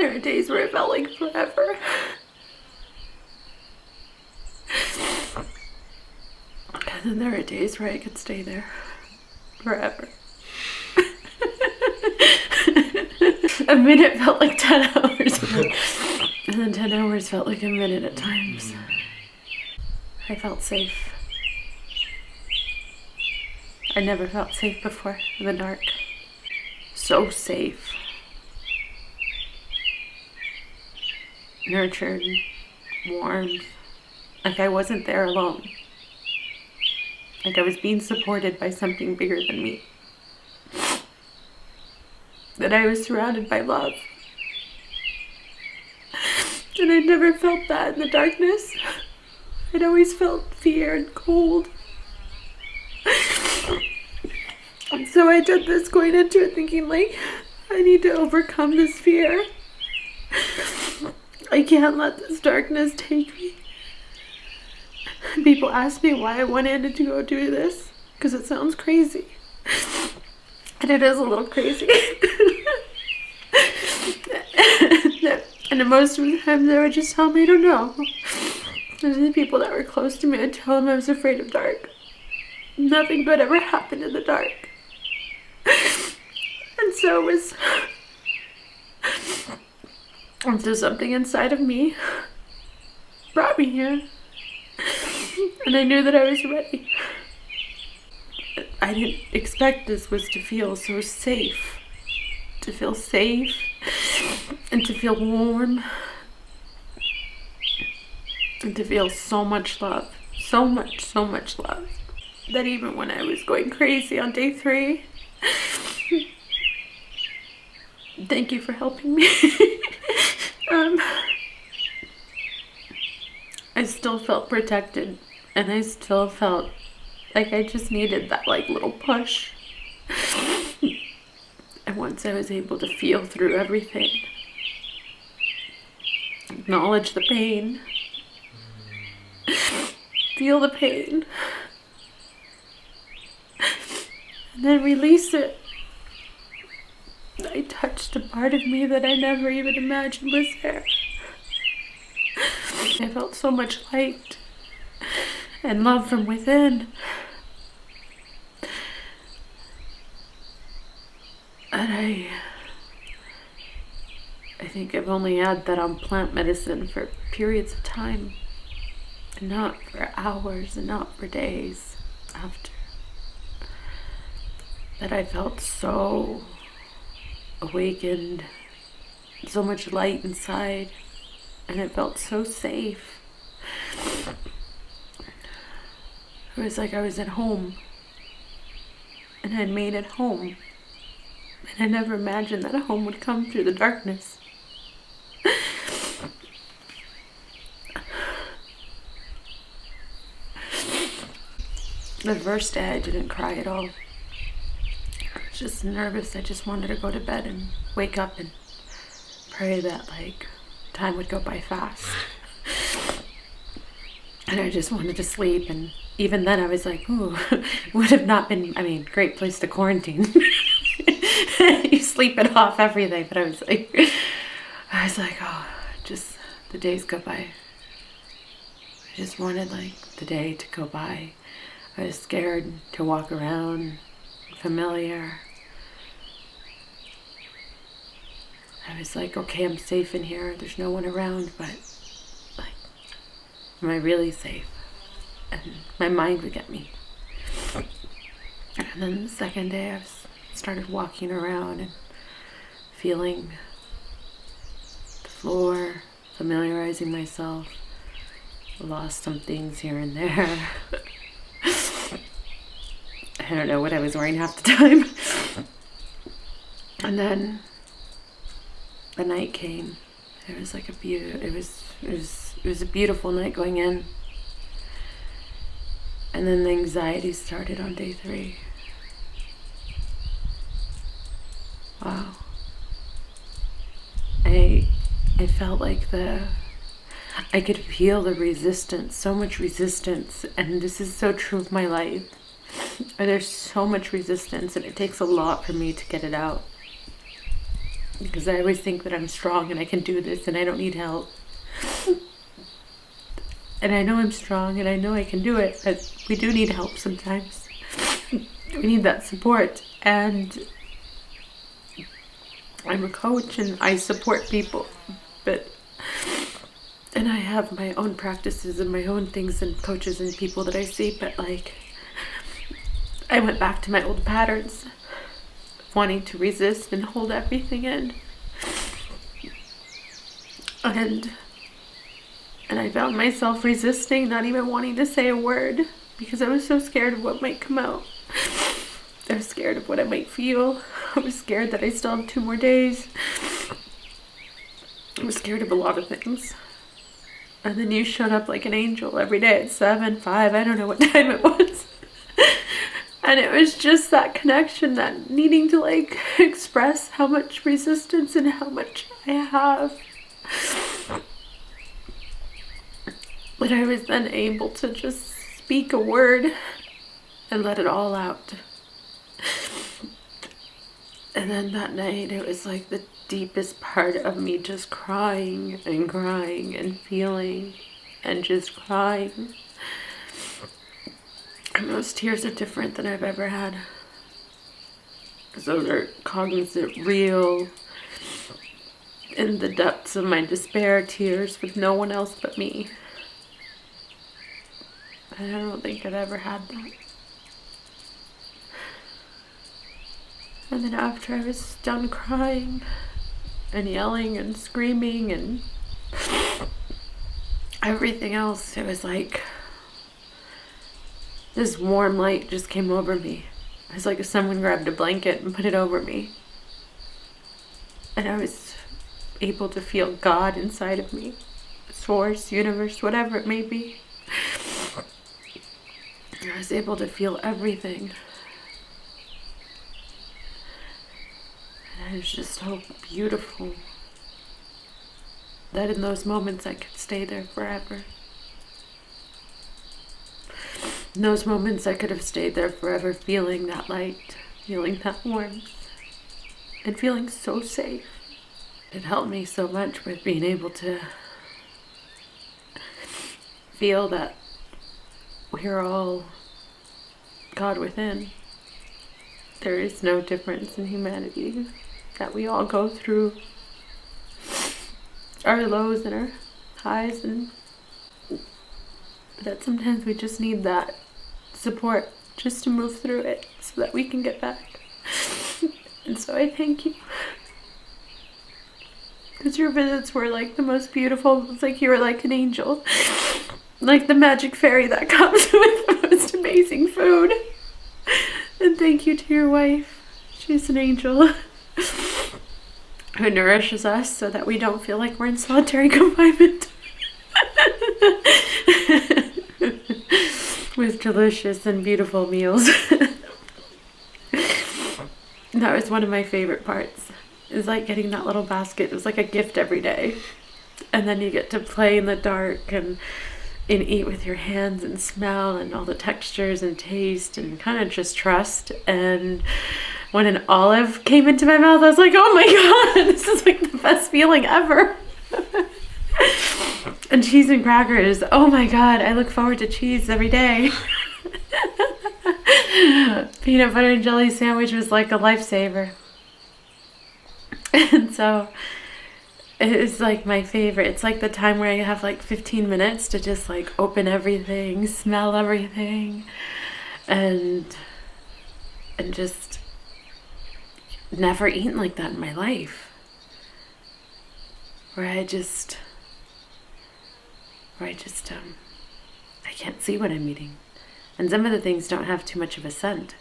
There were days where it felt like forever. And then there were days where I could stay there forever. A minute felt like 10 hours. And then 10 hours felt like a minute at times. I felt safe. I never felt safe before in the dark. So safe. Nurtured, warm. Like I wasn't there alone. Like I was being supported by something bigger than me. That I was surrounded by love. And I never felt that in the darkness. I'd always felt fear and cold. And so I did this going into it thinking like, I need to overcome this fear. I can't let this darkness take me. People ask me why I wanted to go do this, because it sounds crazy. And it is a little crazy. And most of the time they would just tell me, I don't know. There's the people that were close to me, I'd tell them I was afraid of dark. Nothing good ever happened in the dark. And so it was... And so something inside of me brought me here. And I knew that I was ready. I didn't expect this was to feel so safe. To feel safe. And to feel warm. And to feel so much love. So much love. That even when I was going crazy on day 3, thank you for helping me. I still felt protected, and I still felt like I just needed that like little push. And once I was able to feel through everything, acknowledge the pain, feel the pain, and then release it, I touched a part of me that I never even imagined was there. I felt so much light and love from within. And I think I've only had that on plant medicine for periods of time, and not for hours and not for days after. That I felt so awakened, so much light inside, and it felt so safe. It was like I was at home, and I'd made it home, and I never imagined that a home would come through the darkness. The first day I didn't cry at all. I was just nervous. I just wanted to go to bed and wake up and pray that like time would go by fast. And I just wanted to sleep, and even then I was like, ooh, would have not been, I mean, great place to quarantine. You sleep it off everything, but I was like, oh, just the days go by. I just wanted like the day to go by. I was scared to walk around, familiar. I was like, okay, I'm safe in here. There's no one around, but like, am I really safe? And my mind would get me. And then the second day I started walking around and feeling the floor, familiarizing myself. Lost some things here and there. I don't know what I was wearing half the time. And then the night came. It was like it was a beautiful night going in. And then the anxiety started on day 3. Wow. I felt like I could feel the resistance, so much resistance, and this is so true of my life. There's so much resistance, and it takes a lot for me to get it out. because I always think that I'm strong and I can do this and I don't need help. And I know I'm strong and I know I can do it, but we do need help sometimes. We need that support. And I'm a coach and I support people, and I have my own practices and my own things and coaches and people that I see, but like, I went back to my old patterns, wanting to resist and hold everything in. And I found myself resisting, not even wanting to say a word, because I was so scared of what might come out. I was scared of what I might feel. I was scared that I still have 2 more days. I was scared of a lot of things. And then you showed up like an angel every day at 7, 5, I don't know what time it was. And it was just that connection, that needing to like express how much resistance and how much I have. But I was then able to just speak a word and let it all out. And then that night it was like the deepest part of me just crying and crying and feeling and just crying. And those tears are different than I've ever had. Because those are cognizant, real, in the depths of my despair tears with no one else but me. And I don't think I've ever had that. And then after I was done crying and yelling and screaming and everything else, it was like this warm light just came over me. It was like if someone grabbed a blanket and put it over me. And I was able to feel God inside of me. Source, universe, whatever it may be. I was able to feel everything. And it was just so beautiful that in those moments I could stay there forever. In those moments I could have stayed there forever, feeling that light, feeling that warmth, and feeling so safe. It helped me so much with being able to feel that we're all God within. There is no difference in humanity, that we all go through our lows and our highs, and that sometimes we just need that support just to move through it so that we can get back. And so I thank you. Because your visits were like the most beautiful. It's like you were like an angel. Like the magic fairy that comes with the most amazing food. And thank you to your wife. She's an angel who nourishes us so that we don't feel like we're in solitary confinement. With delicious and beautiful meals. That was one of my favorite parts. Is like getting that little basket. It was like a gift every day. And then you get to play in the dark and eat with your hands and smell and all the textures and taste and kind of just trust. And when an olive came into my mouth, I was like, oh my God, this is like the best feeling ever. And cheese and crackers, oh my God, I look forward to cheese every day. Peanut butter and jelly sandwich was like a lifesaver. And so it's like my favorite. It's like the time where I have like 15 minutes to just like open everything, smell everything, and just never eaten like that in my life. Where I can't see what I'm eating. And some of the things don't have too much of a scent.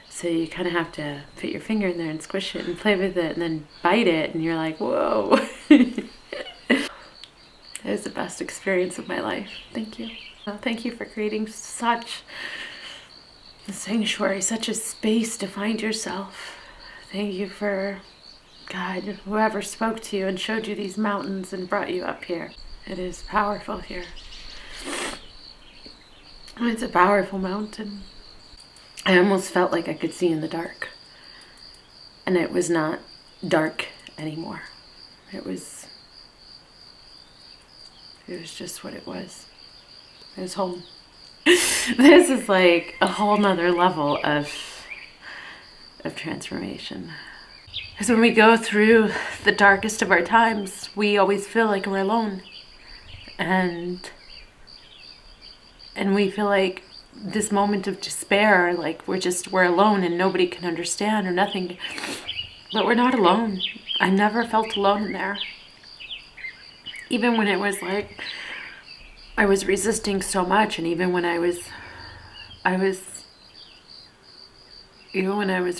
So you kind of have to put your finger in there and squish it and play with it and then bite it, and you're like, whoa. It was the best experience of my life. Thank you. Thank you for creating such a sanctuary, such a space to find yourself. Thank you for, God, whoever spoke to you and showed you these mountains and brought you up here. It is powerful here. It's a powerful mountain. I almost felt like I could see in the dark. And it was not dark anymore. It was just what it was. It was home. This is like a whole nother level of transformation. Because when we go through the darkest of our times, we always feel like we're alone. And we feel like this moment of despair, like we're alone and nobody can understand or nothing. But we're not alone. I never felt alone in there. Even when it was like I was resisting so much, and even when I was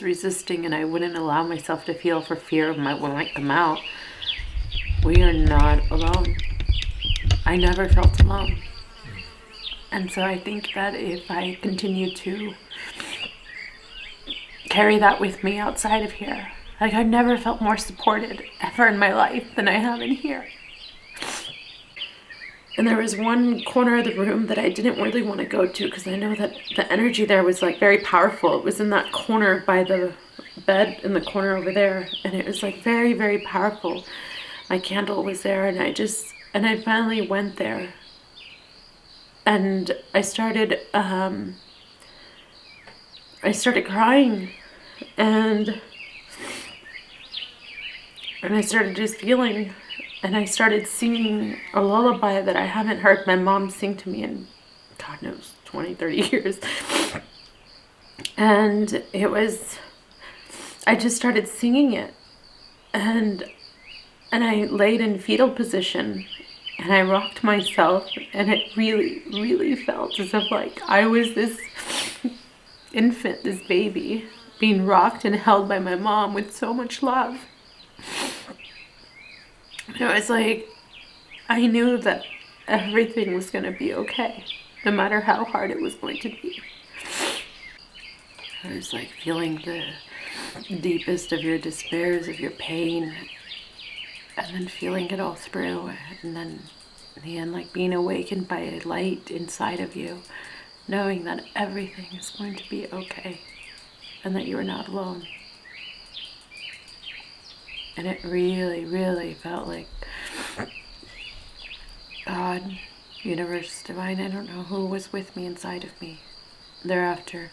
resisting and I wouldn't allow myself to feel for fear of might come out, we are not alone. I never felt alone. And so I think that if I continue to carry that with me outside of here, like I never felt more supported ever in my life than I have in here. And there was one corner of the room that I didn't really want to go to because I know that the energy there was like very powerful. It was in that corner by the bed in the corner over there. And it was like very, very powerful. My candle was there and I finally went there. And I started crying and I started just feeling. And I started singing a lullaby that I haven't heard my mom sing to me in, God knows, 20, 30 years. And I just started singing it. And I laid in fetal position and I rocked myself. And it really, really felt as if like I was this infant, this baby, being rocked and held by my mom with so much love. It was like, I knew that everything was going to be okay, no matter how hard it was going to be. I was like feeling the deepest of your despairs, of your pain, and then feeling it all through, and then in the end, like being awakened by a light inside of you, knowing that everything is going to be okay, and that you are not alone. And it really, really felt like God, universe, divine, I don't know who was with me inside of me thereafter.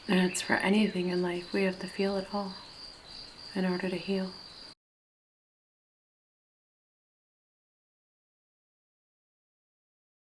And it's for anything in life, we have to feel it all in order to heal.